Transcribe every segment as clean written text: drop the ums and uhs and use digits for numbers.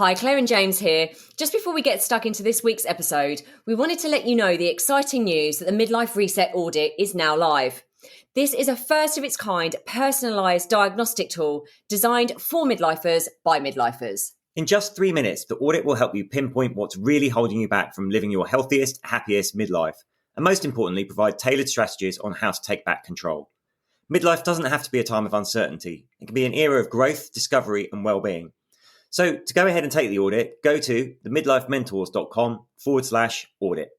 Hi, Claire and James here. Just before we get stuck into this week's episode, we wanted to let you know the exciting news that the Midlife Reset audit is now live. This is a first of its kind personalised diagnostic tool designed for midlifers by midlifers. In just 3 minutes, the audit will help you pinpoint what's really holding you back from living your healthiest, happiest midlife, and most importantly, provide tailored strategies on how to take back control. Midlife doesn't have to be a time of uncertainty. It can be an era of growth, discovery, and well-being. So to go ahead and take the audit, go to themidlifementors.com/audit.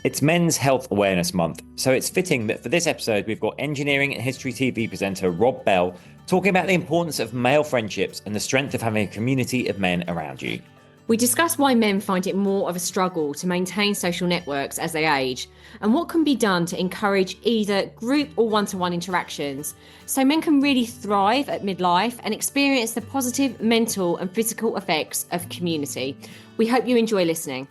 It's Men's Health Awareness Month, so it's fitting that for this episode we've got engineering and history TV presenter Rob Bell talking about the importance of male friendships and the strength of having a community of men around you. We discuss why men find it more of a struggle to maintain social networks as they age, and what can be done to encourage either group or one-to-one interactions, so men can really thrive at midlife and experience the positive mental and physical effects of community. We hope you enjoy listening.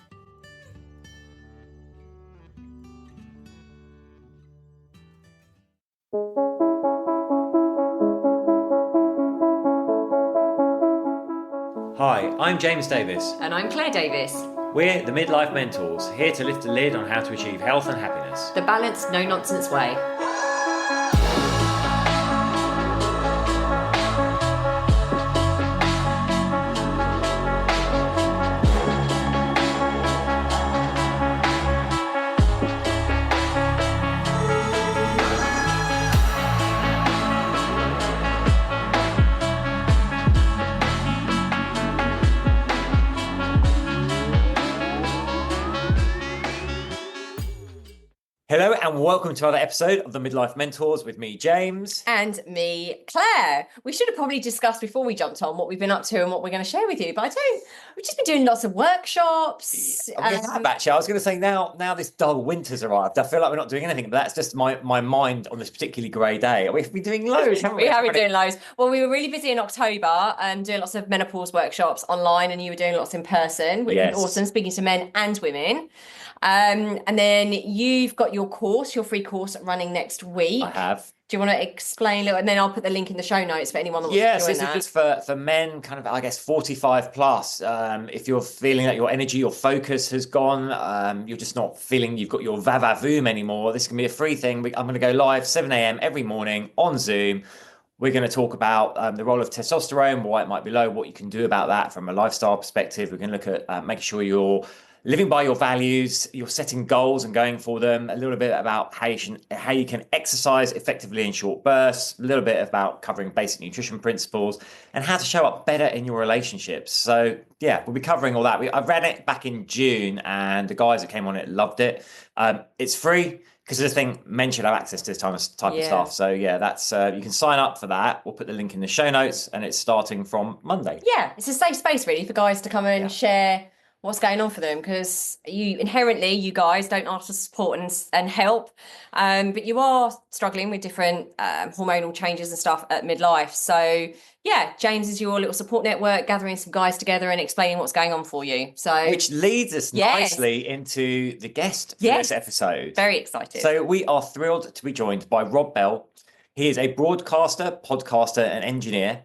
Hi, I'm James Davis. And I'm Claire Davis. We're the Midlife Mentors, here to lift the lid on how to achieve health and happiness. The balanced, no-nonsense way. Hello and welcome to another episode of the Midlife Mentors with me, James. And me, Claire. We should have probably discussed before we jumped on what we've been up to and what we're going to share with you. But I don't. We've just been doing lots of workshops. Actually, I was going to say now this dull winter's arrived. I feel like we're not doing anything, but that's just my mind on this particularly grey day. We've been doing loads, haven't we? We have been doing loads. Well, we were really busy in October doing lots of menopause workshops online, and you were doing lots in person, which has been awesome, speaking to men and women. And then you've got your course, your free course running next week. I have. Do you want to explain a little? And then I'll put the link in the show notes for anyone that wants to join that. Yes, this is just for men, kind of, I guess, 45 plus. If you're feeling that your energy, your focus has gone, you're just not feeling you've got your va-va-voom anymore, this can be a free thing. I'm going to go live 7 a.m. every morning on Zoom. We're going to talk about the role of testosterone, why it might be low, what you can do about that from a lifestyle perspective. We're going to look at making sure you're living by your values, you're setting goals and going for them, a little bit about how you can exercise effectively in short bursts, a little bit about covering basic nutrition principles and how to show up better in your relationships. So yeah, we'll be covering all that. I ran it back in June and the guys that came on it loved it. It's free because the thing, men should have access to this type of stuff. So yeah, that's you can sign up for that. We'll put the link in the show notes and it's starting from Monday. Yeah, it's a safe space really for guys to come and share what's going on for them, because you guys don't ask for support and help, but you are struggling with different hormonal changes and stuff at midlife. So yeah, James is your little support network, gathering some guys together and explaining what's going on for you. So which leads us nicely into the guest for this episode. Very excited. So we are thrilled to be joined by Rob Bell. He is a broadcaster, podcaster and engineer.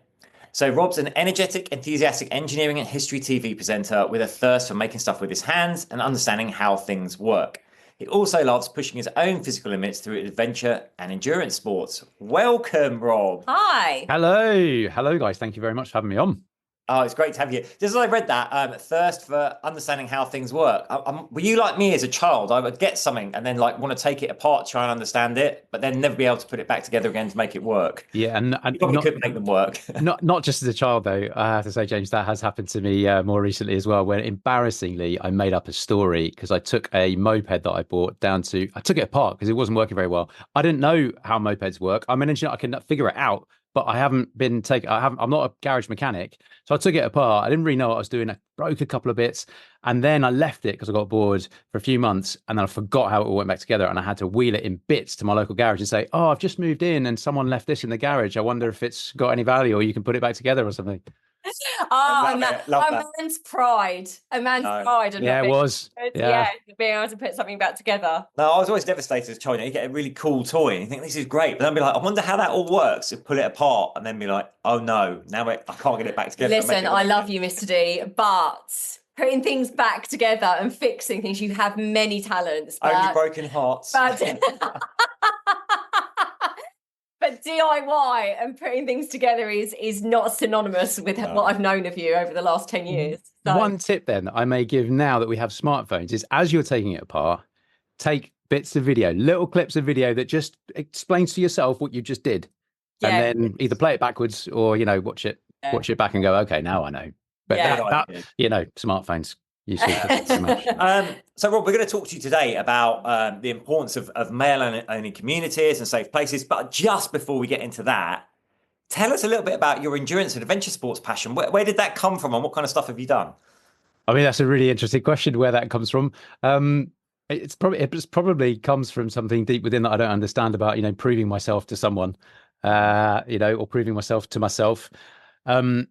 So Rob's an energetic, enthusiastic engineering and history TV presenter with a thirst for making stuff with his hands and understanding how things work. He also loves pushing his own physical limits through adventure and endurance sports. Welcome, Rob. Hi. Hello, guys. Thank you very much for having me on. Oh, it's great to have you. Just as I read that, thirst for understanding how things work. Were you like me as a child? I would get something and then like want to take it apart, try and understand it, but then never be able to put it back together again to make it work. Yeah, and you probably couldn't make them work. not just as a child, though. I have to say, James, that has happened to me more recently as well, when embarrassingly I made up a story because I took a moped that I bought I took it apart because it wasn't working very well. I didn't know how mopeds work. I'm an engineer. I can figure it out. But I'm not a garage mechanic. So I took it apart. I didn't really know what I was doing. I broke a couple of bits and then I left it because I got bored for a few months and then I forgot how it all went back together and I had to wheel it in bits to my local garage and say, oh, I've just moved in and someone left this in the garage. I wonder if it's got any value or you can put it back together or something. Ah, Love it. Love a that. man's pride. A man's No. pride. And Yeah, not it being, was. Yeah. being able to put something back together. No, I was always devastated as a child. You get a really cool toy and you think this is great, but then be like, I wonder how that all works. You pull it apart and then be like, oh no, now I can't get it back together. Listen, I love you, Mr. D, but putting things back together and fixing things, you have many talents. Only broken hearts. But, but DIY and putting things together is not synonymous with what I've known of you over the last 10 years. So. One tip then that I may give now that we have smartphones is, as you're taking it apart, take bits of video, little clips of video that just explains to yourself what you just did. Yeah. And then either play it backwards or, watch it back and go, okay, now I know. But smartphones. You see so much. So Rob, we're going to talk to you today about the importance of male-only communities and safe places. But just before we get into that, tell us a little bit about your endurance and adventure sports passion. Where did that come from and what kind of stuff have you done? I mean, that's a really interesting question, where that comes from. It probably comes from something deep within that I don't understand about, proving myself to someone, or proving myself to myself. So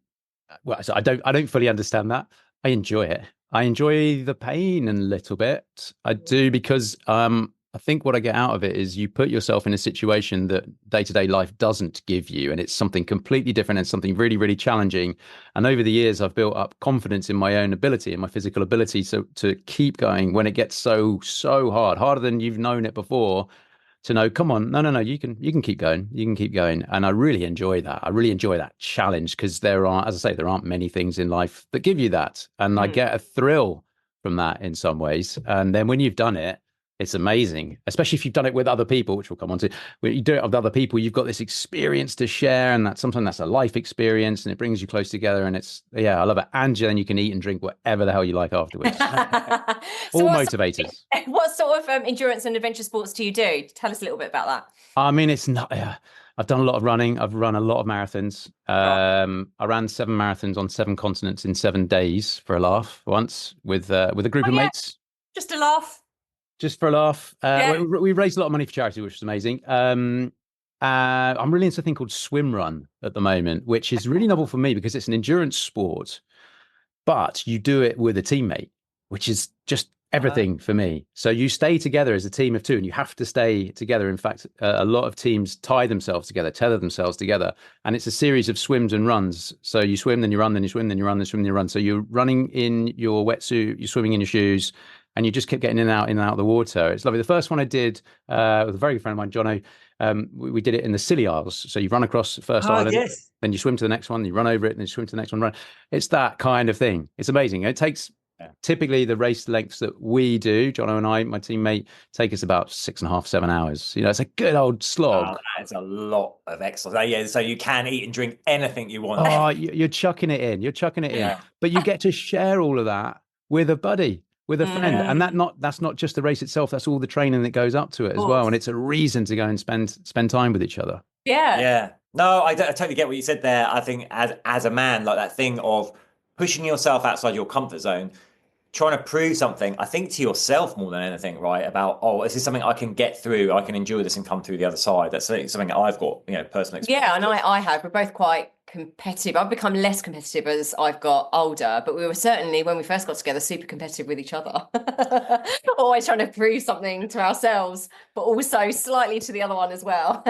I don't fully understand that. I enjoy it. I enjoy the pain a little bit. I do, because I think what I get out of it is you put yourself in a situation that day-to-day life doesn't give you, and it's something completely different and something really, really challenging. And over the years, I've built up confidence in my own ability and my physical ability to keep going when it gets so hard, harder than you've known it before. To know, come on, no, you can keep going, and I really enjoy that. I really enjoy that challenge, because there aren't many things in life that give you that, and I get a thrill from that in some ways. And then when you've done it, it's amazing, especially if you've done it with other people, which we'll come on to. When you do it with other people, you've got this experience to share, and that's a life experience, and it brings you close together. And I love it. And then you can eat and drink whatever the hell you like afterwards. So all motivators. What sort of endurance and adventure sports do you do? Tell us a little bit about that. I mean, it's not. I've done a lot of running. I've run a lot of marathons. I ran 7 marathons on 7 continents in 7 days for a laugh once with a group of mates. Just a laugh. Just for a laugh. We raised a lot of money for charity, which was amazing. I'm really into a thing called swim run at the moment, which is really novel for me because it's an endurance sport, but you do it with a teammate, which is just everything for me. So you stay together as a team of 2, and you have to stay together. In fact, a lot of teams tie themselves together, tether themselves together, and it's a series of swims and runs. So you swim, then you run, then you swim, then you run, then swim, then you run. So you're running in your wetsuit, you're swimming in your shoes, and you just keep getting in and out of the water. It's lovely. The first one I did with a very good friend of mine, Jono, we did it in the Scilly Isles. So you run across the first island, then you swim to the next one, you run over it, and then you swim to the next one. Run. It's that kind of thing. It's amazing. It takes typically the race lengths that we do, Jono and I, my teammate, take us about 6.5, 7 hours. It's a good old slog. That's a lot of exercise. Yeah, so you can eat and drink anything you want. Oh, you're chucking it in. But you get to share all of that with a buddy, with a friend, and that's not just the race itself. That's all the training that goes up to it as well, and it's a reason to go and spend time with each other. Yeah. No, I totally get what you said there. I think as a man, like that thing of pushing yourself outside your comfort zone, trying to prove something, I think, to yourself more than anything, right? About, this is something I can get through, I can endure this and come through the other side. That's something that I've got, personal experience. Yeah, and I have. We're both quite competitive. I've become less competitive as I've got older, but we were certainly, when we first got together, super competitive with each other. Always trying to prove something to ourselves, but also slightly to the other one as well.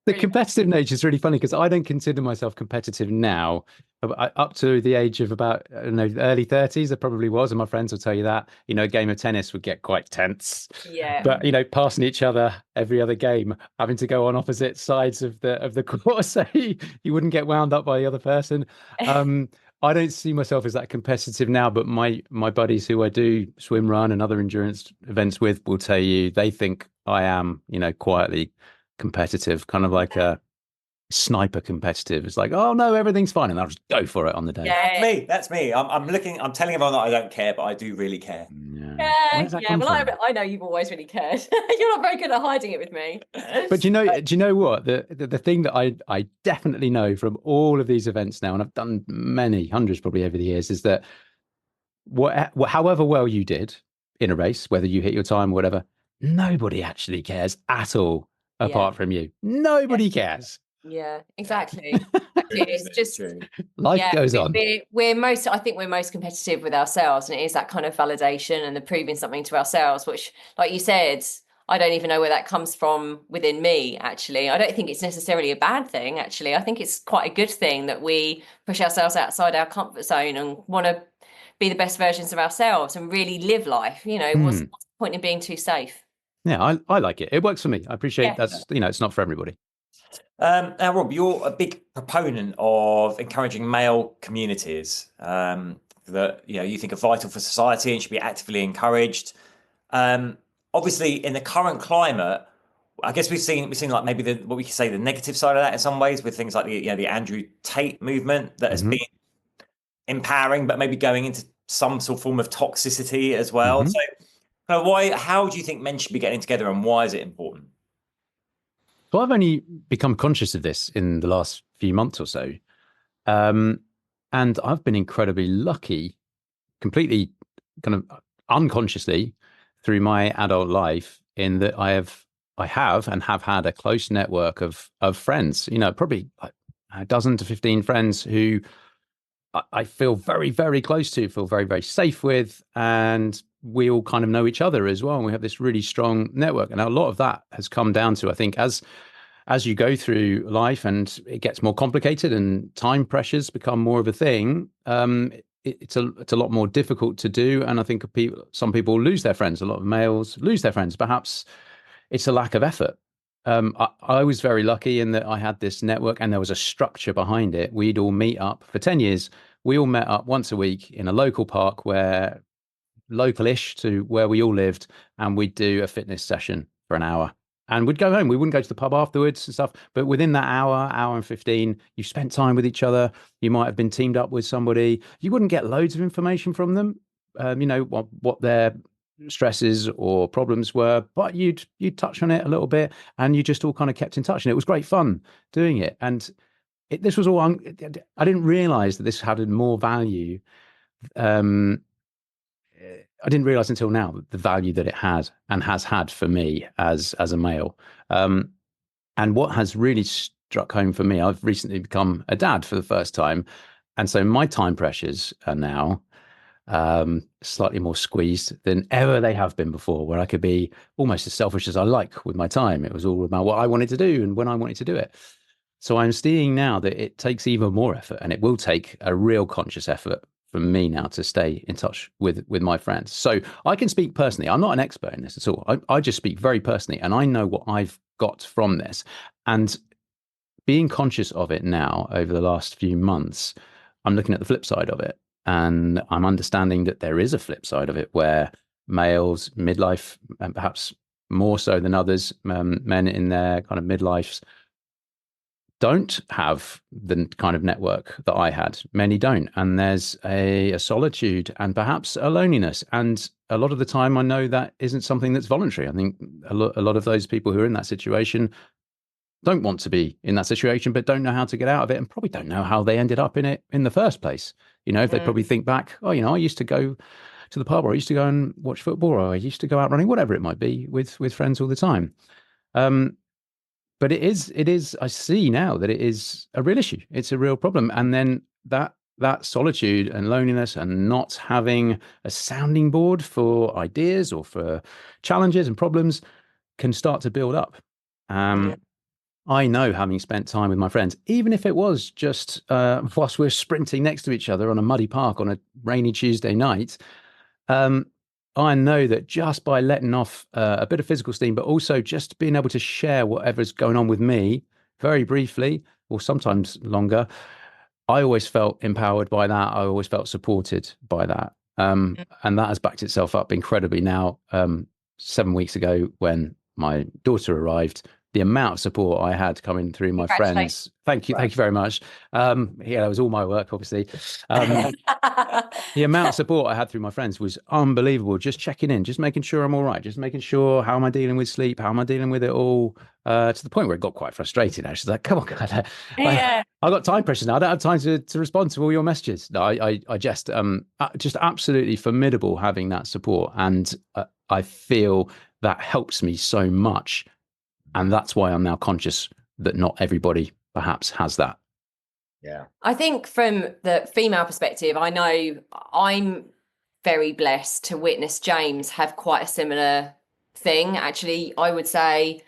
The competitive nature is really funny because I don't consider myself competitive now. Up to the age of about, early 30s, I probably was, and my friends will tell you that. A game of tennis would get quite tense. Yeah. But passing each other every other game, having to go on opposite sides of the court, so you wouldn't get wound up by the other person. I don't see myself as that competitive now, but my buddies who I do swim, run, and other endurance events with will tell you they think I am, quietly competitive, kind of like a sniper competitive. It's like, oh no, everything's fine, and I'll just go for it on the day. Yeah. That's me. I'm telling everyone that I don't care, but I do really care. Well, I know you've always really cared. You're not very good at hiding it with me. But do you know what? The thing that I definitely know from all of these events now, and I've done many hundreds probably over the years, is that however well you did in a race, whether you hit your time or whatever, nobody actually cares at all apart from you. Nobody cares. Yeah, exactly. It's just Life goes on. I think we're most competitive with ourselves, and it is that kind of validation and the proving something to ourselves, which, like you said, I don't even know where that comes from within me, actually. I don't think it's necessarily a bad thing, actually. I think it's quite a good thing that we push ourselves outside our comfort zone and want to be the best versions of ourselves and really live life. What's the point in being too safe? Yeah, I like it. It works for me. I appreciate that's, it's not for everybody. Now, Rob, you're a big proponent of encouraging male communities that you think are vital for society and should be actively encouraged. Obviously, in the current climate, I guess we've seen like maybe what we could say the negative side of that in some ways, with things like the Andrew Tate movement that has been empowering, but maybe going into some sort of form of toxicity as well. So, how do you think men should be getting together, and why is it important? So I've only become conscious of this in the last few months or so. And I've been incredibly lucky, completely kind of unconsciously through my adult life, in that I have and have had a close network of friends, probably a dozen to 15 friends who I feel very, very close to, feel very, very safe with. And we all kind of know each other as well. And we have this really strong network. And a lot of that has come down to, I think, as you go through life and it gets more complicated and time pressures become more of a thing, it's a lot more difficult to do. And I think some people lose their friends. A lot of males lose their friends. Perhaps it's a lack of effort. I was very lucky in that I had this network and there was a structure behind it. We'd all meet up for 10 years. We all met up once a week in a local park, where local-ish to where we all lived, and we'd do a fitness session for an hour. And we'd go home. We wouldn't go to the pub afterwards and stuff. But within that hour and 15, you spent time with each other. You might have been teamed up with somebody. You wouldn't get loads of information from them, what their stresses or problems were, but you'd touch on it a little bit, and you just all kind of kept in touch. And it was great fun doing it. And this was all, I didn't realize that this had more value. I didn't realize until now the value that it had and has had for me as a male. And what has really struck home for me, I've recently become a dad for the first time. And so my time pressures are now slightly more squeezed than ever they have been before, where I could be almost as selfish as I like with my time. It was all about what I wanted to do and when I wanted to do it. So I'm seeing now that it takes even more effort, and it will take a real conscious effort for me now to stay in touch with my friends. So I can speak personally. I'm not an expert in this at all. I just speak very personally, and I know what I've got from this. And being conscious of it now over the last few months, I'm looking at the flip side of it. And I'm understanding that there is a flip side of it, where males, midlife, and perhaps more so than others, men in their kind of midlives, don't have the kind of network that I had. Many don't. And there's a solitude and perhaps a loneliness. And a lot of the time, I know that isn't something that's voluntary. I think a lot of those people who are in that situation don't want to be in that situation, but don't know how to get out of it, and probably don't know how they ended up in it in the first place. If they probably think back, I used to go to the pub, or I used to go and watch football, or I used to go out running, whatever it might be, with friends all the time. But it is, I see now that it is a real issue. It's a real problem. And then that solitude and loneliness, and not having a sounding board for ideas or for challenges and problems, can start to build up. I know, having spent time with my friends, even if it was just whilst we're sprinting next to each other on a muddy park on a rainy Tuesday night, I know that just by letting off a bit of physical steam, but also just being able to share whatever's going on with me very briefly, or sometimes longer, I always felt empowered by that. I always felt supported by that. And that has backed itself up incredibly now. 7 weeks ago, when my daughter arrived, the amount of support I had coming through my friends. Thank you very much. That was all my work, obviously. The amount of support I had through my friends was unbelievable. Just checking in, just making sure I'm all right, just making sure, how am I dealing with sleep, how am I dealing with it all, to the point where it got quite frustrating. I was like, come on, God, I've got time pressure now. I don't have time to respond to all your messages. No, I just absolutely formidable having that support, and I feel that helps me so much. And that's why I'm now conscious that not everybody perhaps has that. Yeah. I think from the female perspective, I know I'm very blessed to witness James have quite a similar thing. Actually, I would say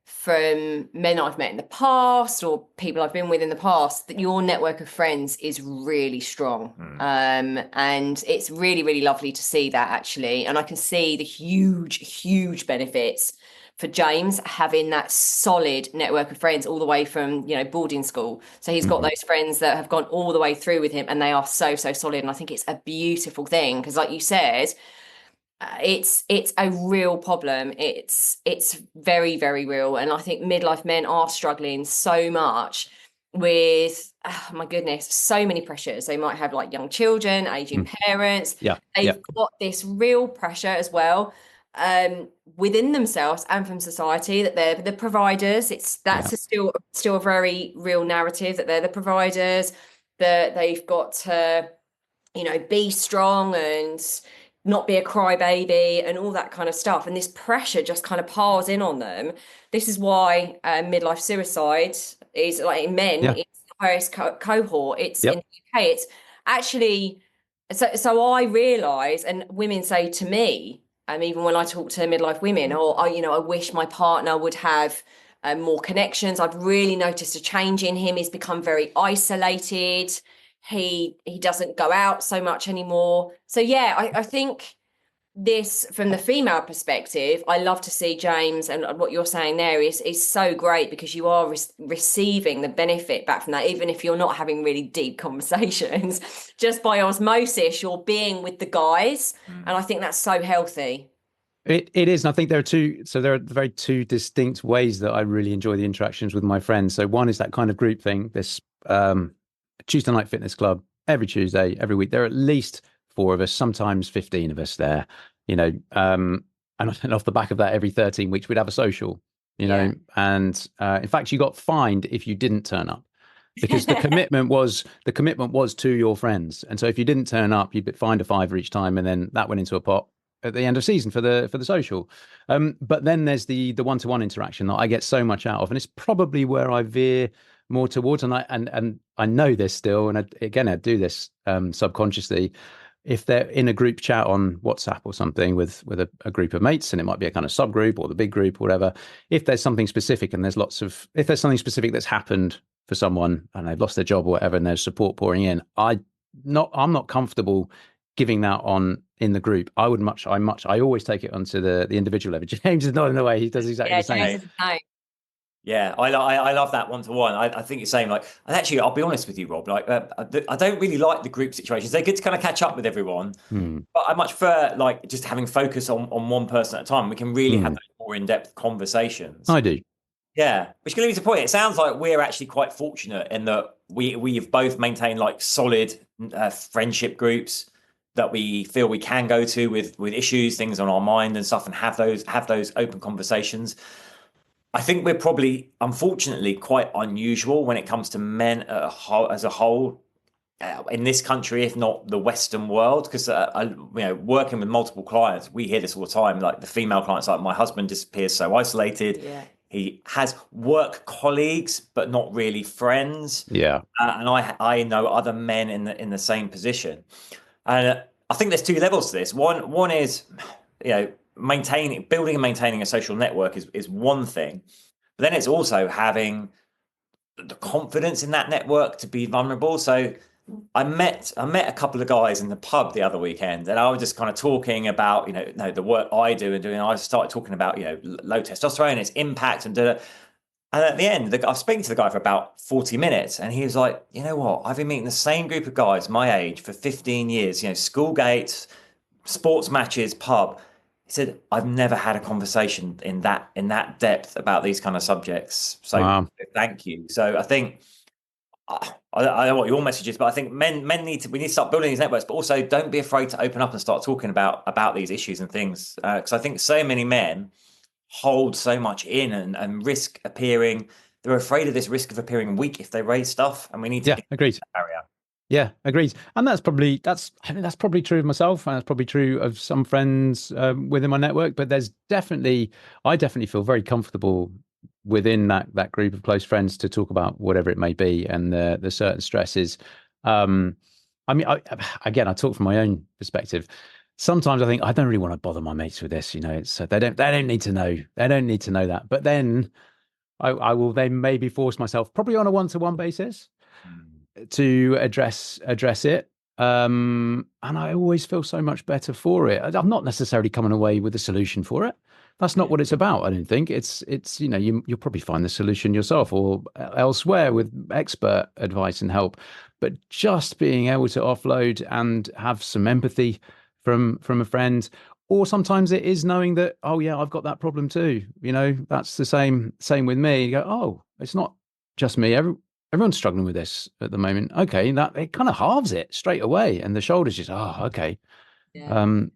from men I've met in the past or people I've been with in the past, that your network of friends is really strong. And it's really, really lovely to see that, actually. And I can see the huge benefits for James having that solid network of friends all the way from, boarding school. So he's got those friends that have gone all the way through with him, and they are so solid. And I think it's a beautiful thing because, like you said, it's a real problem. It's very, very real. And I think midlife men are struggling so much with, oh my goodness, so many pressures. They might have like young children, aging parents. They've got this real pressure as well, within themselves and from society, that they're the providers. Still a very real narrative that they're the providers, that they've got to, be strong and not be a crybaby and all that kind of stuff. And this pressure just kind of piles in on them. This is why midlife suicide is, like, in men, it's the highest cohort. It's in the UK. It's actually, so I realise, and women say to me, even when I talk to midlife women, I wish my partner would have more connections. I've really noticed a change in him. He's become very isolated. He doesn't go out so much anymore. So yeah, I think this, from the female perspective, I love to see James, and what you're saying there is so great, because you are receiving the benefit back from that, even if you're not having really deep conversations. Just by osmosis, you're being with the guys, and I think that's so healthy. It is, and I think there are very two distinct ways that I really enjoy the interactions with my friends. So one is that kind of group thing, this Tuesday night fitness club every Tuesday, every week. There are at least 4 of us, sometimes 15 of us there, and off the back of that, every 13 weeks we'd have a social, and in fact, you got fined if you didn't turn up, because the commitment was to your friends. And so if you didn't turn up, you'd get fined a £5 each time, and then that went into a pot at the end of season for the social. But then there's the one-to-one interaction that I get so much out of, and it's probably where I veer more towards. And I know this still, and I do this subconsciously. If they're in a group chat on WhatsApp or something with a group of mates, and it might be a kind of subgroup or the big group or whatever, if there's something specific and if there's something specific that's happened for someone and they've lost their job or whatever, and there's support pouring in, I'm not comfortable giving that on in the group. I always take it onto the individual level. James is not in the way. He does exactly the same. James is the same. Yeah, I love that one-to-one. I think you're saying, like, and actually, I'll be honest with you, Rob. Like, I don't really like the group situations. They're good to kind of catch up with everyone, but I much prefer, like, just having focus on one person at a time. We can really have those more in-depth conversations. I do. Yeah, which can lead to the point. It sounds like we're actually quite fortunate in that we've both maintained like solid friendship groups that we feel we can go to with issues, things on our mind and stuff, and have those open conversations. I think we're probably, unfortunately, quite unusual when it comes to men as a whole in this country, if not the Western world. Because working with multiple clients, we hear this all the time. Like the female clients, like, my husband disappears so isolated. Yeah. He has work colleagues, but not really friends. Yeah, and I know other men in the same position, and I think there's 2 levels to this. One is, building and maintaining a social network is one thing, but then it's also having the confidence in that network to be vulnerable. So I met a couple of guys in the pub the other weekend, and I was just kind of talking about the work I do, and I started talking about low testosterone, its impact, and at the end, I was speaking to the guy for about 40 minutes, and he was like, "You know what? I've been meeting the same group of guys my age for 15 years. School gates, sports matches, pub." He said, "I've never had a conversation in that depth about these kind of subjects. So Thank you." So I think I don't know what your message is, but I think we need to start building these networks, but also don't be afraid to open up and start talking about these issues and things. Because I think so many men hold so much in and risk appearing. They're afraid of this risk of appearing weak if they raise stuff, and we need to get agreed. that barrier. Yeah, agreed. And that's probably true of myself, and that's probably true of some friends within my network. But I definitely feel very comfortable within that group of close friends to talk about whatever it may be, and the certain stresses. I mean, again, I talk from my own perspective. Sometimes I think I don't really want to bother my mates with this. It's they don't need to know. They don't need to know that. But then I will then maybe force myself, probably on a one-to-one basis, to address it. And I always feel so much better for it. I'm not necessarily coming away with a solution for it. That's not what it's about. I don't think it's you'll probably find the solution yourself or elsewhere with expert advice and help. But just being able to offload and have some empathy from a friend, or sometimes it is knowing that, oh yeah, I've got that problem too. That's the same with me. You go, oh, it's not just me. Everyone's struggling with this at the moment. Okay, that it kind of halves it straight away, and the shoulders just, oh, okay. Yeah. And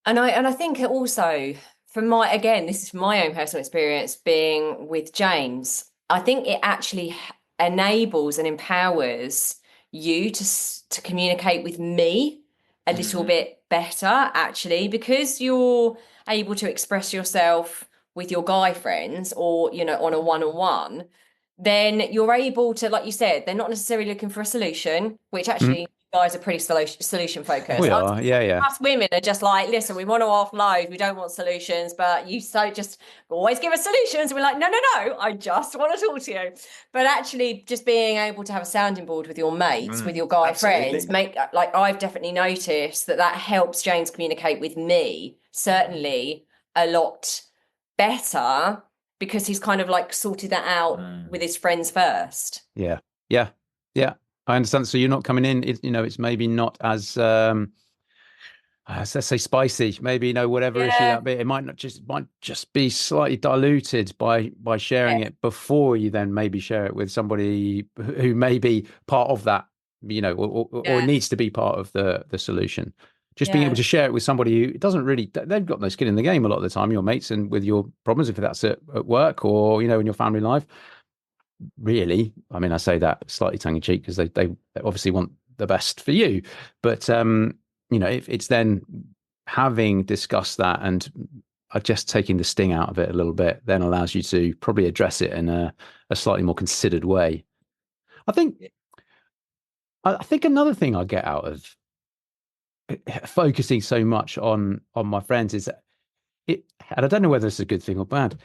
I think also this is my own personal experience being with James. I think it actually enables and empowers you to communicate with me a little bit better, actually, because you're able to express yourself with your guy friends or, on a one-on-one. Then you're able to, like you said, they're not necessarily looking for a solution, which actually guys are pretty solution focused. We are, yeah. Us women are just like, listen, we want to offload, we don't want solutions, but you just always give us solutions. We're like, no, I just want to talk to you. But actually, just being able to have a sounding board with your mates, with your guy friends, I've definitely noticed that helps James communicate with me certainly a lot better, because he's kind of like sorted that out with his friends first. Yeah. I understand. So you're not coming in, it's maybe not as, let's say spicy, maybe, whatever issue that be. It might just be slightly diluted by sharing it before you then maybe share it with somebody who may be part of that, or needs to be part of the solution. Just being able to share it with somebody who doesn't really, they've got no skin in the game a lot of the time, your mates, and with your problems, if that's at work or, in your family life. Really, I mean, I say that slightly tongue in cheek because they obviously want the best for you. But, if it's then having discussed that and just taking the sting out of it a little bit, then allows you to probably address it in a slightly more considered way. I think another thing I get out of focusing so much on my friends is that and I don't know whether it's a good thing or bad.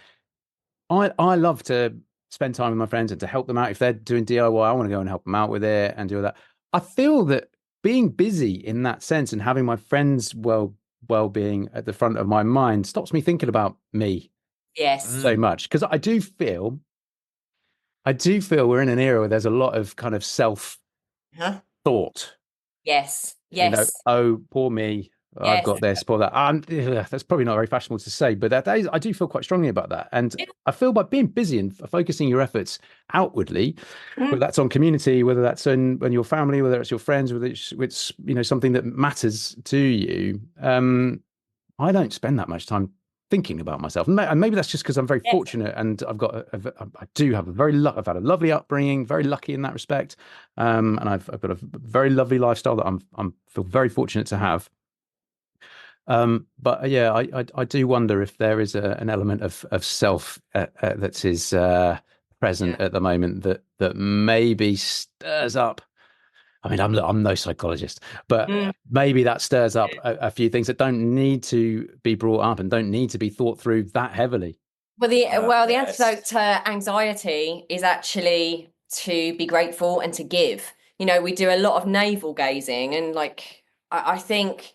I love to spend time with my friends and to help them out. If they're doing DIY, I want to go and help them out with it and do that. I feel that being busy in that sense and having my friends' well-being at the front of my mind stops me thinking about me so much, because I do feel we're in an era where there's a lot of kind of self thought. Yes. Oh, poor me. I've got this, poor that. That's probably not very fashionable to say, but that is, I do feel quite strongly about that. And I feel by being busy and focusing your efforts outwardly, whether that's on community, whether that's in your family, whether it's your friends, whether it's something that matters to you, I don't spend that much time thinking about myself. And maybe that's just because I'm very fortunate, and I've had a lovely upbringing, very lucky in that respect. And I've got a very lovely lifestyle that I feel very fortunate to have. But yeah, I do wonder if there is an element of self that is present at the moment that maybe stirs up. I mean, I'm no psychologist, but maybe that stirs up a few things that don't need to be brought up and don't need to be thought through that heavily. Well, the antidote to anxiety is actually to be grateful and to give. We do a lot of navel gazing, and I think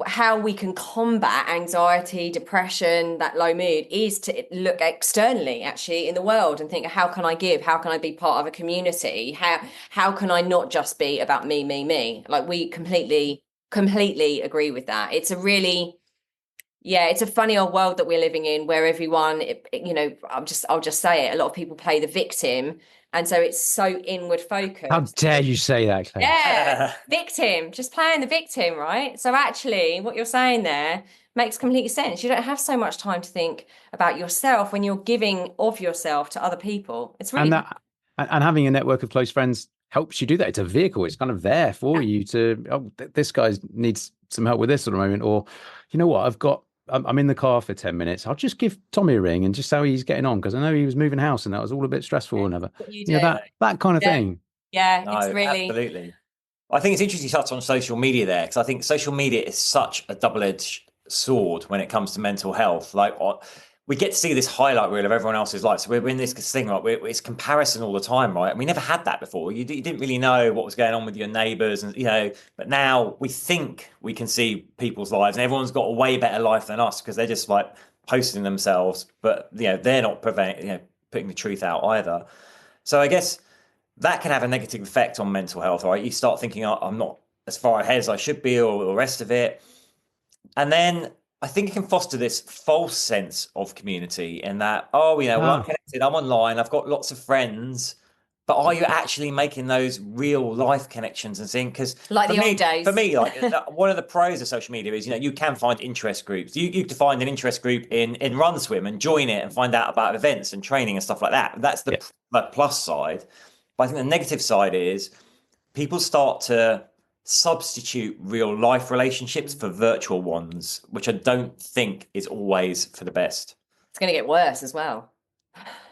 how we can combat anxiety, depression, that low mood is to look externally actually in the world and think, how can I give? How can I be part of a community? How can I not just be about me? Like, we completely agree with that. It's a really, it's a funny old world that we're living in, where everyone, I'll just say it, a lot of people play the victim. And so it's so inward focused. How dare you say that, Claire? Yeah, victim, just playing the victim, right? So actually, what you're saying there makes complete sense. You don't have so much time to think about yourself when you're giving of yourself to other people. It's really and having a network of close friends helps you do that. It's a vehicle. It's kind of there for you to, this guy needs some help with this at the moment, or you know what, I've got I'm in the car for 10 minutes. I'll just give Tommy a ring and just see how he's getting on, because I know he was moving house and that was all a bit stressful and ever, What you you know, do. that kind of Yeah. thing. Yeah, it's No, really. absolutely. I think it's interesting you touch on social media there, because I think social media is such a double-edged sword when it comes to mental health. Like, we get to see this highlight reel of everyone else's life. So we're in this thing, right? It's comparison all the time, right? And we never had that before. You didn't really know what was going on with your neighbors, and but now we think we can see people's lives, and everyone's got a way better life than us because they're just like posting themselves, but they're not putting the truth out either. So I guess that can have a negative effect on mental health, right? You start thinking, oh, I'm not as far ahead as I should be, or the rest of it. And then I think it can foster this false sense of community in that, well, I'm connected, I'm online, I've got lots of friends, but are you actually making those real life connections and seeing? Because like the old days. For me, like one of the pros of social media is, you can find interest groups. You can find an interest group in Run Swim and join it and find out about events and training and stuff like that. That's the plus side. But I think the negative side is people start to substitute real life relationships for virtual ones, which I don't think is always for the best. It's going to get worse as well.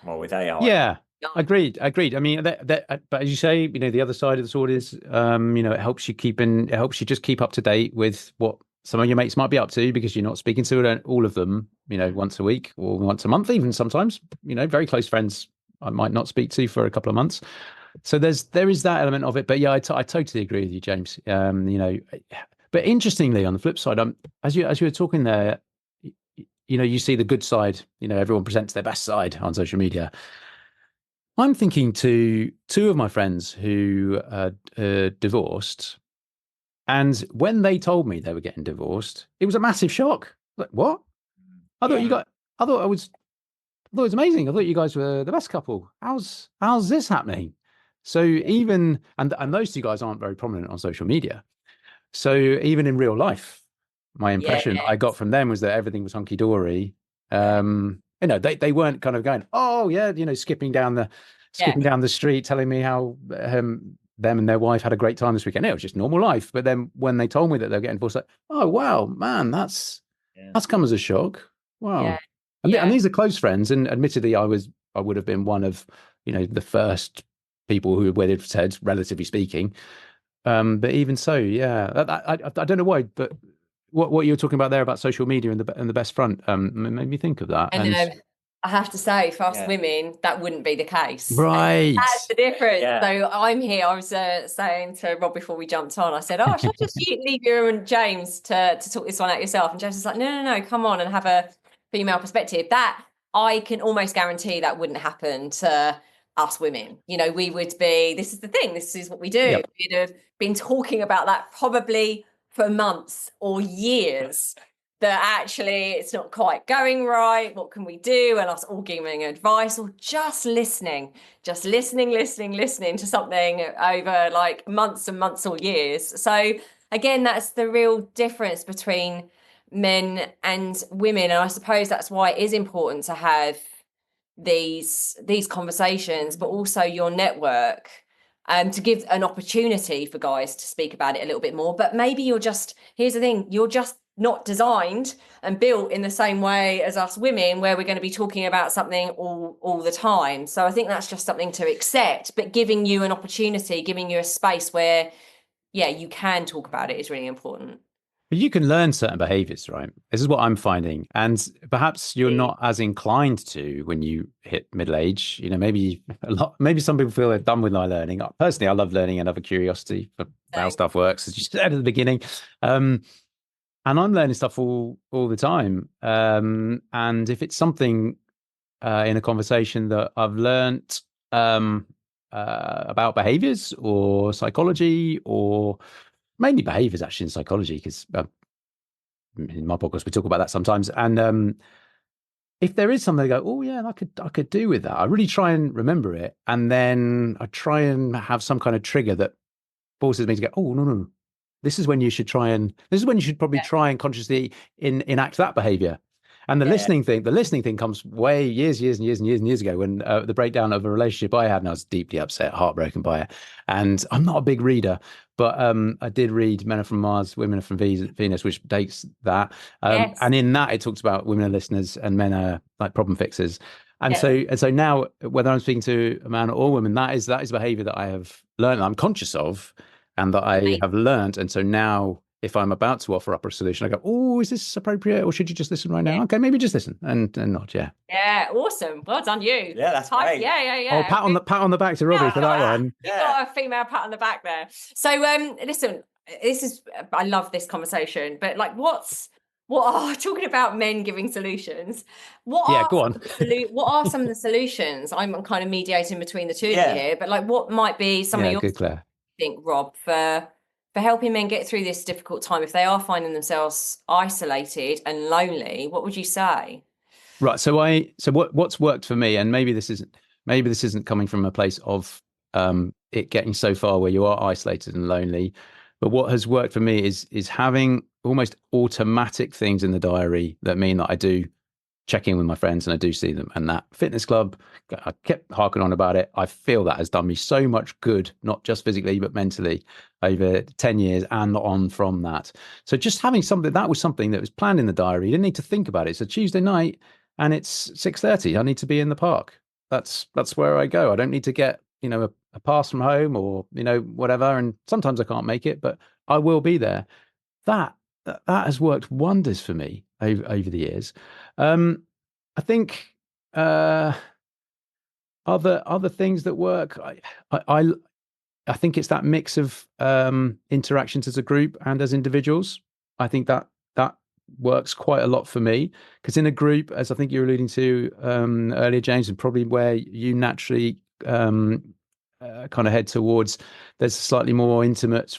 Well, with AI. Yeah, agreed. I mean, but as you say, the other side of the sword is, it helps you just keep up to date with what some of your mates might be up to, because you're not speaking to all of them, once a week or once a month, even sometimes, very close friends I might not speak to for a couple of months. So there is that element of it. But yeah, I totally agree with you, James. But interestingly, on the flip side, as you were talking there, you see the good side. Everyone presents their best side on social media. I'm thinking to two of my friends who divorced, and when they told me they were getting divorced, it was a massive shock. Like, what? I thought it was amazing. I thought you guys were the best couple. How's this happening? So even and those two guys aren't very prominent on social media. So even in real life, my impression I got from them was that everything was hunky dory. They weren't kind of going, oh yeah, skipping down the street, telling me how them and their wife had a great time this weekend. It was just normal life. But then when they told me that they're getting divorced, like, oh wow, man, that's come as a shock. Wow. And these are close friends, and admittedly, I would have been one of the first people who wedded heads, relatively speaking. But even so, I don't know why, but what you were talking about there about social media and the best front made me think of that. And I have to say, for us women, that wouldn't be the case. Right. That's the difference. Yeah. So I'm here. I was saying to Rob before we jumped on, I said, should I just leave you and James to talk this one out yourself? And James was like, no, come on and have a female perspective. That I can almost guarantee that wouldn't happen to us women. We would be, this is the thing, this is what we do. Yep. We'd have been talking about that probably for months or years, that actually it's not quite going right. What can we do? And us all giving advice, or just listening to something over like months and months or years. So again, that's the real difference between men and women. And I suppose that's why it is important to have these conversations, but also your network, to give an opportunity for guys to speak about it a little bit more. But maybe here's the thing, you're just not designed and built in the same way as us women, where we're going to be talking about something all the time. So I think that's just something to accept, but giving you an opportunity, giving you a space where you can talk about it is really important. But you can learn certain behaviors, right? This is what I'm finding. And perhaps you're not as inclined to when you hit middle age. Maybe some people feel they're done with my learning. Personally, I love learning and have a curiosity for how stuff works, as you said at the beginning. And I'm learning stuff all the time. And if it's something in a conversation that I've learned about behaviors or psychology, or mainly behaviors actually in psychology, because in my podcast we talk about that sometimes. And if there is something I go, oh yeah, I could do with that, I really try and remember it, and then I try and have some kind of trigger that forces me to go, oh no, this is when you should probably try and consciously enact that behavior. And the Yeah. listening thing comes way years and years ago when the breakdown of a relationship I had, and I was deeply upset, heartbroken by it. And I'm not a big reader, but I did read Men Are From Mars, Women Are From Venus, which dates that. Yes. And in that, it talks about women are listeners and men are like problem fixers. And Yeah. so now, whether I'm speaking to a man or woman, that is behavior that I have learned, I'm conscious of, and that I have learned. And so now, if I'm about to offer up a solution, I go, "Oh, is this appropriate, or should you just listen right now?" Yeah. Okay, maybe just listen and not. Yeah. Yeah, awesome. Well done, you. Yeah, that's great. Yeah. Oh, pat on the back to Robbie for that one. You got a female pat on the back there. So, listen, I love this conversation, but like, what are talking about men giving solutions? Yeah, go on. What are some of the solutions? I'm kind of mediating between the two of you Yeah. here, but like, what might be some of Yeah, your good, Claire. think, Rob, for helping men get through this difficult time if they are finding themselves isolated and lonely? What would you say? Right. So what's worked for me, and maybe this isn't coming from a place of it getting so far where you are isolated and lonely, but what has worked for me is having almost automatic things in the diary that mean that I do check in with my friends and I do see them. And that fitness club, I kept harking on about it. I feel that has done me so much good, not just physically, but mentally over 10 years and on from that. So just having something, that was something that was planned in the diary. You didn't need to think about it. It's a Tuesday night and it's 6:30. I need to be in the park. That's where I go. I don't need to get, a pass from home or, whatever. And sometimes I can't make it, but I will be there. That has worked wonders for me over the years. I think other things that work. I think it's that mix of interactions as a group and as individuals. I think that works quite a lot for me, because in a group, as I think you were alluding to earlier, James, and probably where you naturally kind of head towards, there's a slightly more intimate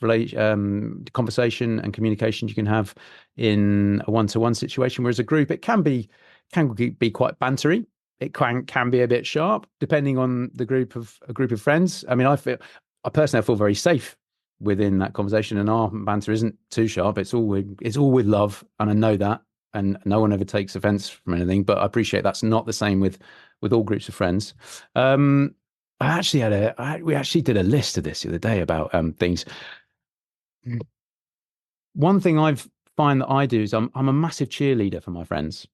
conversation and communication you can have in a one-to-one situation, whereas a group, it can be quite bantery. It can be a bit sharp depending on a group of friends. I mean, I personally feel very safe within that conversation, and our banter isn't too sharp. It's all with love, and I know that, and no one ever takes offense from anything. But I appreciate that's not the same with all groups of friends. We actually did a list of this the other day about things. One thing I've find that I do is I'm a massive cheerleader for my friends,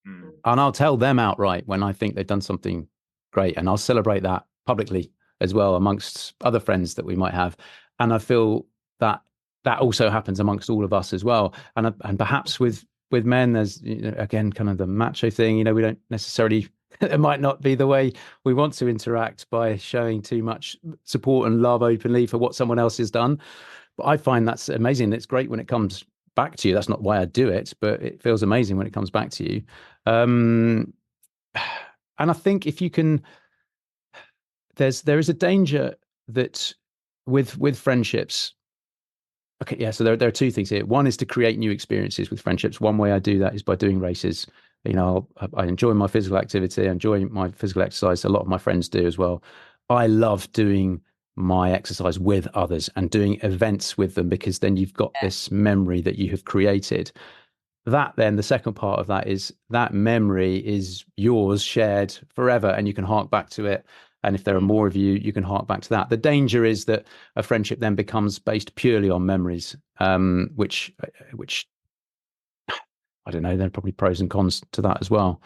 and I'll tell them outright when I think they've done something great, and I'll celebrate that publicly as well amongst other friends that we might have. And I feel that also happens amongst all of us as well. And perhaps with men, there's again kind of the macho thing. We don't necessarily. It might not be the way we want to interact by showing too much support and love openly for what someone else has done. But I find that's amazing. It's great when it comes back to you. That's not why I do it, but it feels amazing when it comes back to you. And I think if you can, there is a danger that with friendships. Okay, yeah. So there are two things here. One is to create new experiences with friendships. One way I do that is by doing races. I enjoy my physical activity. I enjoy my physical exercise. A lot of my friends do as well. I love doing my exercise with others and doing events with them, because then you've got this memory that you have created. That then, the second part of that is that memory is yours, shared forever, and you can hark back to it. And if there are more of you, you can hark back to that. The danger is that a friendship then becomes based purely on memories, which I don't know. There are probably pros and cons to that as well.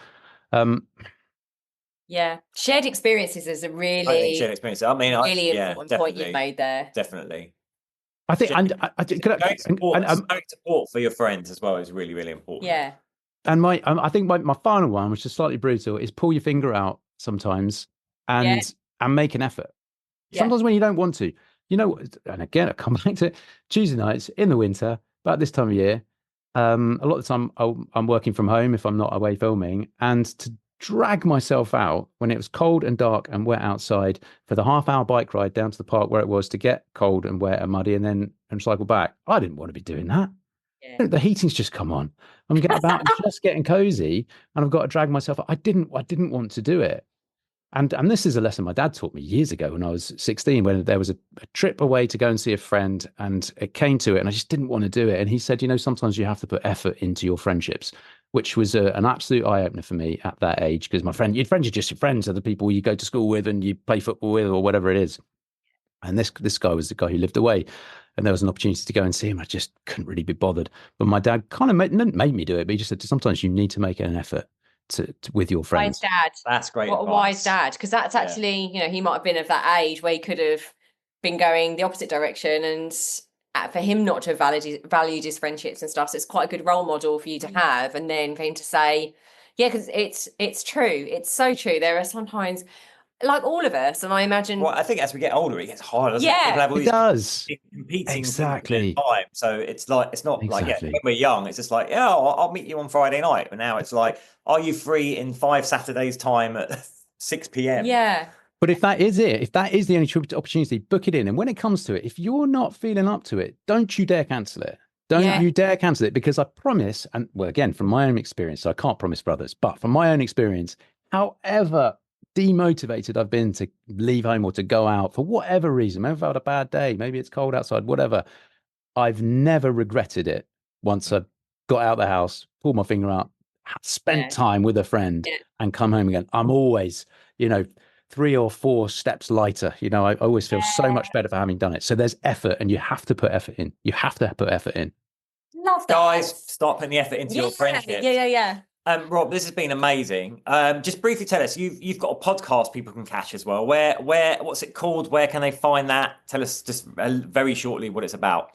Yeah, shared experiences is a really shared experience. I mean, really important point you made there. Definitely. I think, support for your friends as well is really, really important. Yeah. And I think my final one, which is slightly brutal, is pull your finger out sometimes and make an effort. Sometimes when you don't want to, and again, I come back to Tuesday nights in the winter, about this time of year. A lot of the time I'm working from home if I'm not away filming, and to drag myself out when it was cold and dark and wet outside for the half-hour bike ride down to the park where it was, to get cold and wet and muddy and cycle back. I didn't want to be doing that. Yeah. The heating's just come on. I'm just getting cozy, and I've got to drag myself out. I didn't want to do it. And this is a lesson my dad taught me years ago when I was 16, when there was a trip away to go and see a friend, and it came to it and I just didn't want to do it. And he said, sometimes you have to put effort into your friendships, which was an absolute eye opener for me at that age, because your friends are just your friends, are the people you go to school with and you play football with or whatever it is. And this guy was the guy who lived away, and there was an opportunity to go and see him. I just couldn't really be bothered. But my dad kind of made me do it, but he just said sometimes you need to make an effort to with your friends. Wise dad. That's great. What a wise dad, because that's actually, he might have been of that age where he could have been going the opposite direction, and for him not to have valued his friendships and stuff. So it's quite a good role model for you to have, and then for him to say, yeah, because it's true. It's so true. There are sometimes, like all of us, and I imagine. Well, I think as we get older, it gets harder. Doesn't Yeah, it? It does. Competing Exactly. time. So it's not Exactly. like, when we're young, it's just like, yeah, I'll meet you on Friday night. But now it's like, are you free in 5 Saturdays time at 6 p.m.? Yeah. But if that is it, if that is the only opportunity, book it in. And when it comes to it, if you're not feeling up to it, don't you dare cancel it. Don't you dare cancel it, because I promise, and well, again, from my own experience, so I can't promise for others, but from my own experience, however demotivated I've been to leave home or to go out for whatever reason, maybe I've had a bad day, maybe it's cold outside, whatever, I've never regretted it once I've got out of the house, pulled my finger out, spent time with a friend and come home again. I'm always, 3 or 4 steps lighter. I always feel so much better for having done it. So there's effort, and you have to put effort in. You have to put effort in. Love that. Guys, start putting the effort into your friendship. Yeah. Rob, this has been amazing. Just briefly tell us, you've got a podcast people can catch as well. Where what's it called? Where can they find that? Tell us just very shortly what it's about.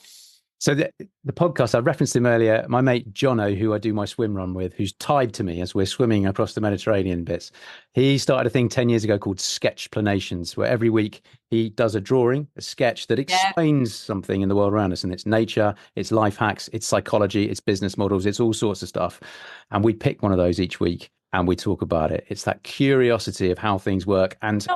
So the podcast, I referenced him earlier, my mate Jono, who I do my swim run with, who's tied to me as we're swimming across the Mediterranean bits. He started a thing 10 years ago called Sketchplanations, where every week he does a drawing, a sketch that explains something in the world around us. And it's nature, it's life hacks, it's psychology, it's business models, it's all sorts of stuff. And we pick one of those each week and we talk about it. It's that curiosity of how things work. And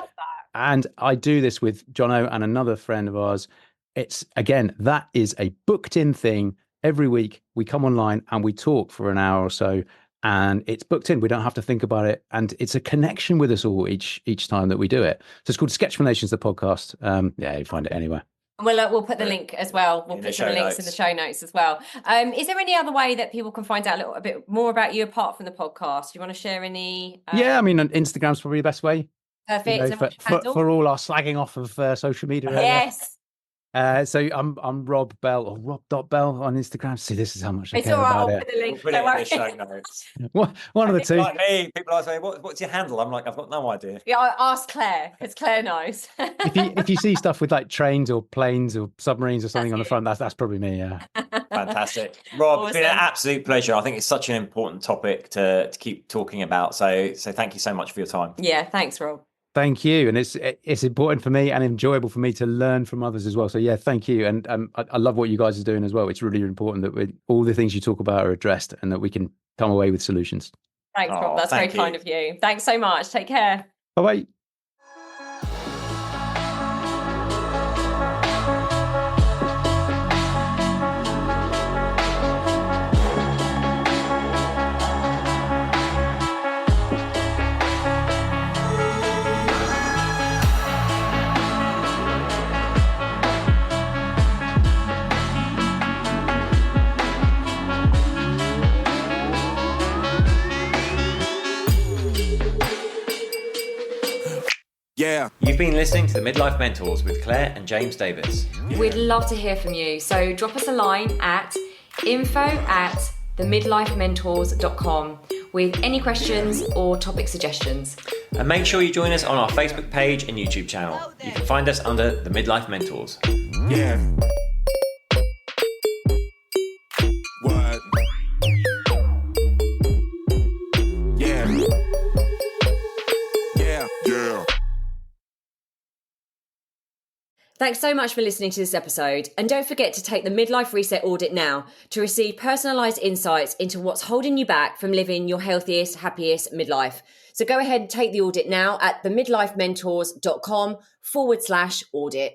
I do this with Jono and another friend of ours. It's, again, that is a booked in thing. Every week we come online and we talk for an hour or so, and it's booked in. We don't have to think about it. And it's a connection with us all each time that we do it. So it's called Sketchplanations, the podcast. You find it anywhere. We'll put the link as well. We'll put some links in the show notes as well. Is there any other way that people can find out a little bit more about you apart from the podcast? Do you want to share any? Instagram's probably the best way. Perfect. For all our slagging off of social media. Yes. So I'm Rob Bell, or Rob.Bell on Instagram. See, this is how much I it's care all right, about I'll it. put the link. We'll put it in the show notes. One of the two. Like me, people are saying, "What's your handle?" I'm like, I've got no idea. Yeah, I ask Claire, because Claire knows. if you see stuff with like trains or planes or submarines or something on the front, that's probably me. Yeah. Fantastic, Rob. It's been an absolute pleasure. I think it's such an important topic to keep talking about. So thank you so much for your time. Yeah, thanks, Rob. Thank you. And it's important for me and enjoyable for me to learn from others as well. So yeah, thank you. And I love what you guys are doing as well. It's really important that all the things you talk about are addressed and that we can come away with solutions. Thanks, Rob. That's very kind of you. Thanks so much. Take care. Bye-bye. Yeah. You've been listening to the Midlife Mentors with Claire and James Davis. We'd love to hear from you. So drop us a line at info@themidlifementors.com with any questions or topic suggestions. And make sure you join us on our Facebook page and YouTube channel. You can find us under the Midlife Mentors. Yeah. What? Yeah. Yeah. Thanks so much for listening to this episode. And don't forget to take the Midlife Reset Audit now to receive personalised insights into what's holding you back from living your healthiest, happiest midlife. So go ahead and take the audit now at themidlifementors.com/audit.